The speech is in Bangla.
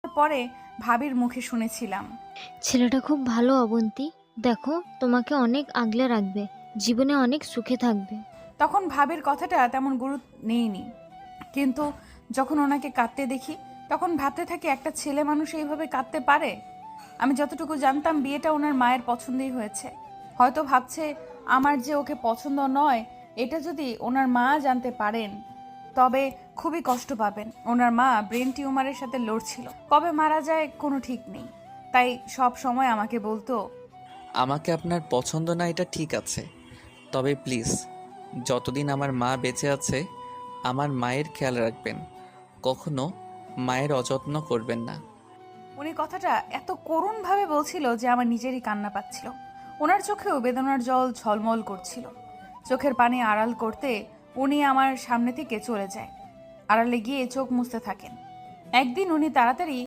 পরে ভাবির মুখে শুনেছিলাম। ছেলেটা খুব ভালো অবন্তী। দেখো, তোমাকে অনেক আগলে রাখবে, জীবনে অনেক সুখে থাকবে। তখন ভাবির কথাটা তেমন গুরুত্ব নেইনি, কিন্তু যখন ওনাকে কাঁদতে দেখি তখন ভাবতে থাকি একটা ছেলে মানুষ এইভাবে কাঁদতে পারে। আমি যতটুকু জানতাম বিয়েটা ওনার মায়ের পছন্দেই হয়েছে। হয়তো ভাবছে আমার যে ওকে পছন্দ নয় এটা যদি ওনার মা জানতে পারেন তবে খুবই কষ্ট পাবেন। ওনার মা ব্রেন টিউমারের সাথে লড়ছিল, কবে মারা যায় কোনো ঠিক নেই। তাই সব সময় আমাকে বলতো, আমাকে আপনার পছন্দ না এটা ঠিক আছে, তবে প্লিজ যতদিন আমার মা বেঁচে আছে আমার মায়ের খেয়াল রাখবেন, কখনো মায়ের অযত্ন করবেন না। উনি কথাটা এত করুণভাবে বলছিল যে আমার নিজেরই কান্না পাচ্ছিল। ওনার চোখেও বেদনার জল ঝলমল করছিল। চোখের পানি আড়াল করতে উনি আমার সামনে থেকে চলে যায়, আড়ালে গিয়ে চোখ মুছতে থাকেন। একদিন উনি তাড়াতাড়ি